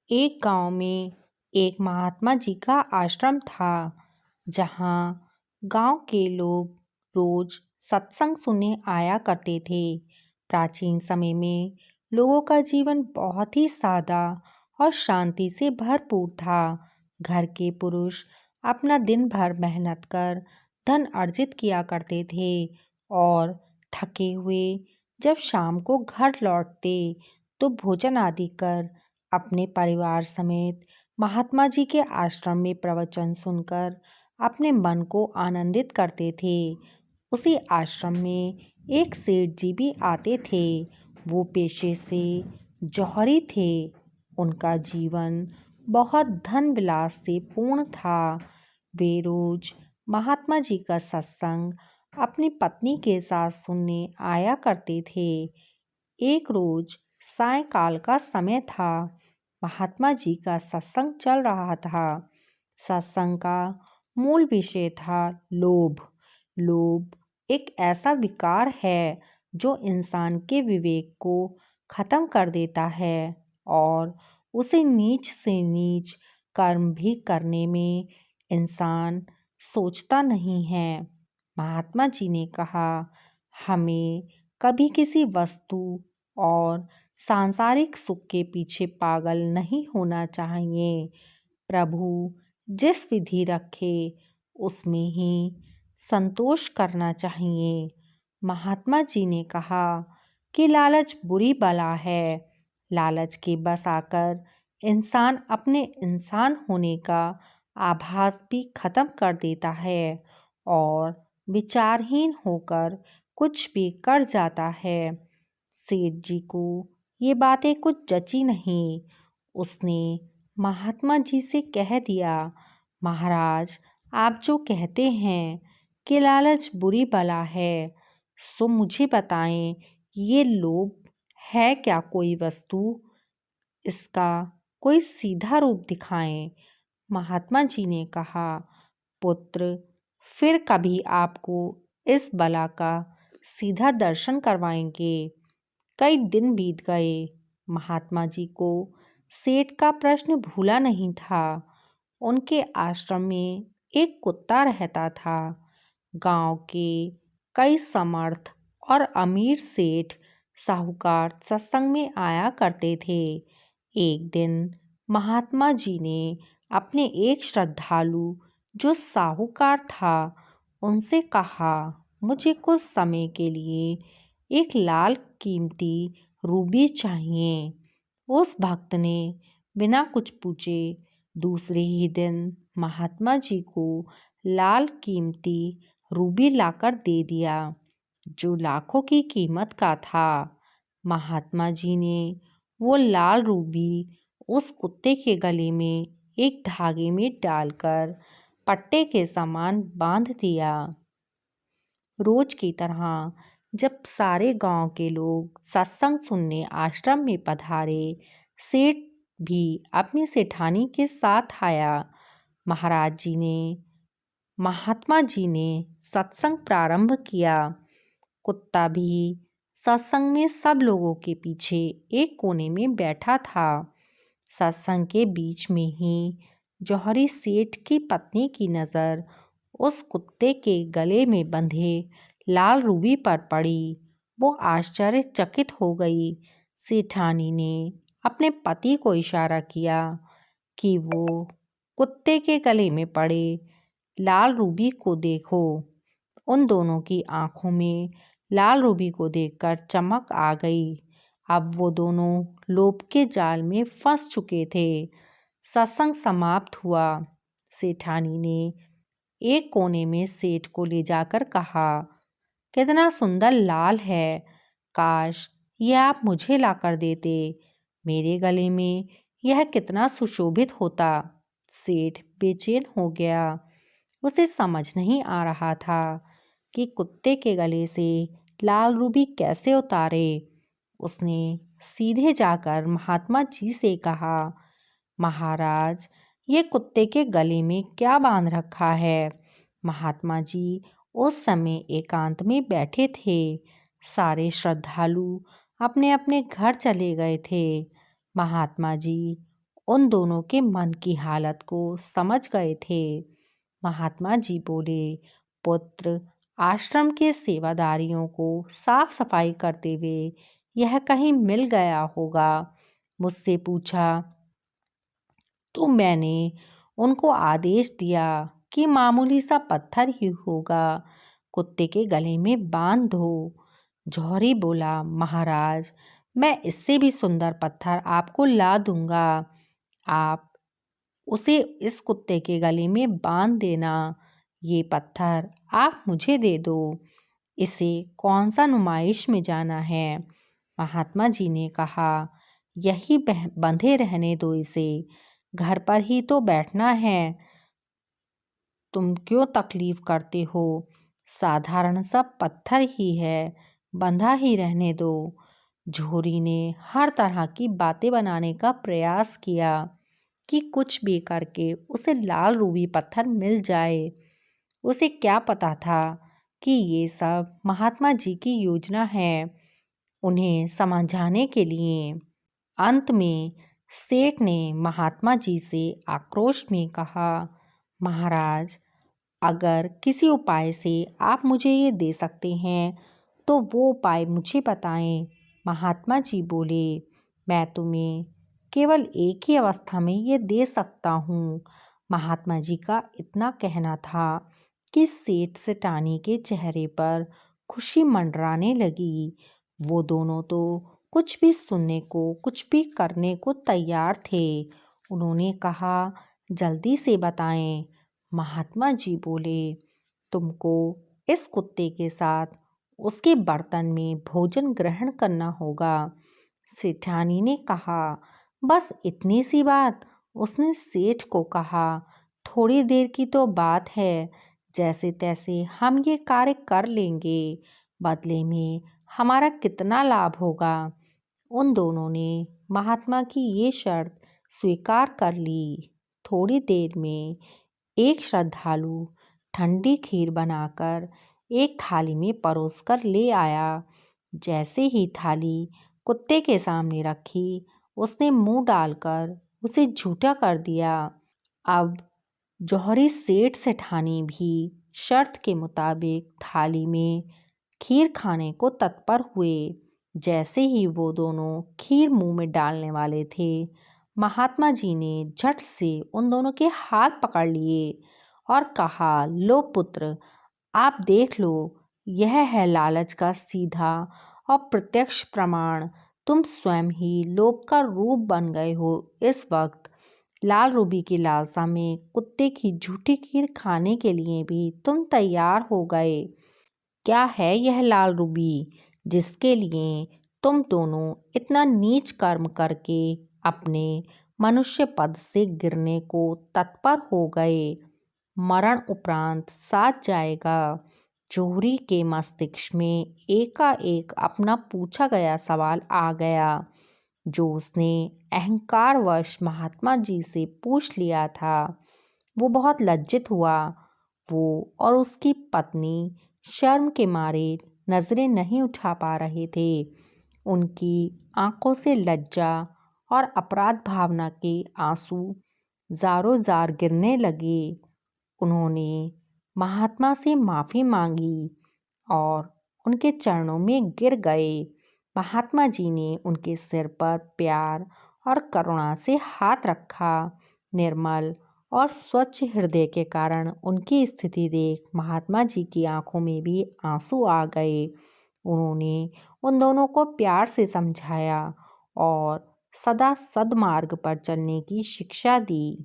एक गांव में एक महात्मा जी का आश्रम था जहां गांव के लोग रोज सत्संग सुनने आया करते थे। प्राचीन समय में लोगों का जीवन बहुत ही सादा और शांति से भरपूर था। घर के पुरुष अपना दिन भर मेहनत कर धन अर्जित किया करते थे और थके हुए जब शाम को घर लौटते तो भोजन आदि कर अपने परिवार समेत महात्मा जी के आश्रम में प्रवचन सुनकर अपने मन को आनंदित करते थे। उसी आश्रम में एक सेठ जी भी आते थे। वो पेशे से जौहरी थे। उनका जीवन बहुत धन विलास से पूर्ण था। वे रोज महात्मा जी का सत्संग अपनी पत्नी के साथ सुनने आया करते थे। एक रोज सायंकाल का समय था। महात्मा जी का सत्संग चल रहा था। सत्संग का मूल विषय था लोभ। लोभ एक ऐसा विकार है जो इंसान के विवेक को खत्म कर देता है और उसे नीच से नीच कर्म भी करने में इंसान सोचता नहीं है। महात्मा जी ने कहा, हमें कभी किसी वस्तु और सांसारिक सुख के पीछे पागल नहीं होना चाहिए। प्रभु जिस विधि रखे उसमें ही संतोष करना चाहिए। महात्मा जी ने कहा कि लालच बुरी बला है। लालच के बस आकर इंसान अपने इंसान होने का आभास भी खत्म कर देता है और विचारहीन होकर कुछ भी कर जाता है। सेठ जी को ये बातें कुछ जची नहीं। उसने महात्मा जी से कह दिया, महाराज, आप जो कहते हैं कि लालच बुरी बला है, सो मुझे बताएं ये लोभ है क्या कोई वस्तु? इसका कोई सीधा रूप दिखाएं। महात्मा जी ने कहा, पुत्र, फिर कभी आपको इस बला का सीधा दर्शन करवाएंगे। कई दिन बीत गए। महात्मा जी को सेठ का प्रश्न भूला नहीं था। उनके आश्रम में एक कुत्ता रहता था। गांव के कई समर्थ और अमीर सेठ साहूकार सत्संग में आया करते थे। एक दिन महात्मा जी ने अपने एक श्रद्धालु जो साहूकार था उनसे कहा, मुझे कुछ समय के लिए एक लाल कीमती रूबी चाहिए। उस भक्त ने बिना कुछ पूछे दूसरे ही दिन महात्मा जी को लाल कीमती रूबी लाकर दे दिया, जो लाखों की कीमत का था। महात्मा जी ने वो लाल रूबी उस कुत्ते के गले में एक धागे में डालकर पट्टे के समान बांध दिया। रोज की तरह जब सारे गांव के लोग सत्संग सुनने आश्रम में पधारे, सेठ भी अपनी सेठानी के साथ आया। महात्मा जी ने सत्संग प्रारंभ किया। कुत्ता भी सत्संग में सब लोगों के पीछे एक कोने में बैठा था। सत्संग के बीच में ही जौहरी सेठ की पत्नी की नज़र उस कुत्ते के गले में बंधे लाल रूबी पर पड़ी। वो आश्चर्यचकित हो गई। सेठानी ने अपने पति को इशारा किया कि वो कुत्ते के गले में पड़े लाल रूबी को देखो। उन दोनों की आंखों में लाल रूबी को देखकर चमक आ गई। अब वो दोनों लोभ के जाल में फंस चुके थे। सत्संग समाप्त हुआ। सेठानी ने एक कोने में सेठ को ले जाकर कहा, कितना सुंदर लाल है, काश यह आप मुझे लाकर देते। मेरे गले में यह कितना सुशोभित होता। सेठ बेचैन हो गया। उसे समझ नहीं आ रहा था कि कुत्ते के गले से लाल रूबी कैसे उतारे। उसने सीधे जाकर महात्मा जी से कहा, महाराज, ये कुत्ते के गले में क्या बांध रखा है? महात्मा जी उस समय एकांत में बैठे थे। सारे श्रद्धालु अपने अपने घर चले गए थे। महात्मा जी उन दोनों के मन की हालत को समझ गए थे। महात्मा जी बोले, पुत्र, आश्रम के सेवादारियों को साफ सफाई करते हुए यह कहीं मिल गया होगा। मुझसे पूछा तो मैंने उनको आदेश दिया कि मामूली सा पत्थर ही होगा, कुत्ते के गले में बांध दो। जौहरी बोला, महाराज, मैं इससे भी सुंदर पत्थर आपको ला दूंगा। आप उसे इस कुत्ते के गले में बांध देना। ये पत्थर आप मुझे दे दो। इसे कौन सा नुमाइश में जाना है? महात्मा जी ने कहा, यही बंधे रहने दो इसे, घर पर ही तो बैठना है। तुम क्यों तकलीफ करते हो? साधारण सा पत्थर ही है, बंधा ही रहने दो। झोरी ने हर तरह की बातें बनाने का प्रयास किया कि कुछ भी करके उसे लाल रूबी पत्थर मिल जाए। उसे क्या पता था कि ये सब महात्मा जी की योजना है उन्हें समझाने के लिए। अंत में सेठ ने महात्मा जी से आक्रोश में कहा, महाराज, अगर किसी उपाय से आप मुझे ये दे सकते हैं तो वो उपाय मुझे बताएं। महात्मा जी बोले, मैं तुम्हें केवल एक ही अवस्था में ये दे सकता हूँ। महात्मा जी का इतना कहना था कि सेठ सेठानी के चेहरे पर खुशी मंडराने लगी। वो दोनों तो कुछ भी सुनने को, कुछ भी करने को तैयार थे। उन्होंने कहा, जल्दी से बताएं। महात्मा जी बोले, तुमको इस कुत्ते के साथ उसके बर्तन में भोजन ग्रहण करना होगा। सेठानी ने कहा, बस इतनी सी बात? उसने सेठ को कहा, थोड़ी देर की तो बात है, जैसे तैसे हम ये कार्य कर लेंगे। बदले में हमारा कितना लाभ होगा? उन दोनों ने महात्मा की ये शर्त स्वीकार कर ली। थोड़ी देर में एक श्रद्धालु ठंडी खीर बनाकर एक थाली में परोसकर ले आया। जैसे ही थाली कुत्ते के सामने रखी, उसने मुंह डालकर उसे झूठा कर दिया। अब जौहरी सेठ सेठानी भी शर्त के मुताबिक थाली में खीर खाने को तत्पर हुए। जैसे ही वो दोनों खीर मुंह में डालने वाले थे, महात्मा जी ने झट से उन दोनों के हाथ पकड़ लिए और कहा, लो पुत्र, आप देख लो, यह है लालच का सीधा और प्रत्यक्ष प्रमाण। तुम स्वयं ही लोभ का रूप बन गए हो। इस वक्त लाल रूबी की लालसा में कुत्ते की झूठी खीर खाने के लिए भी तुम तैयार हो गए। क्या है यह लाल रूबी जिसके लिए तुम दोनों इतना नीच कर्म करके अपने मनुष्य पद से गिरने को तत्पर हो गए? मरण उपरांत साथ जाएगा। जौहरी के मस्तिष्क में एकाएक अपना पूछा गया सवाल आ गया, जो उसने अहंकारवश महात्मा जी से पूछ लिया था। वो बहुत लज्जित हुआ। वो और उसकी पत्नी शर्म के मारे नजरें नहीं उठा पा रहे थे। उनकी आंखों से लज्जा और अपराध भावना के आंसू ज़ारों ज़ार गिरने लगे। उन्होंने महात्मा से माफ़ी मांगी और उनके चरणों में गिर गए। महात्मा जी ने उनके सिर पर प्यार और करुणा से हाथ रखा। निर्मल और स्वच्छ हृदय के कारण उनकी स्थिति देख महात्मा जी की आंखों में भी आंसू आ गए। उन्होंने उन दोनों को प्यार से समझाया और सदा सद्मार्ग पर चलने की शिक्षा दी।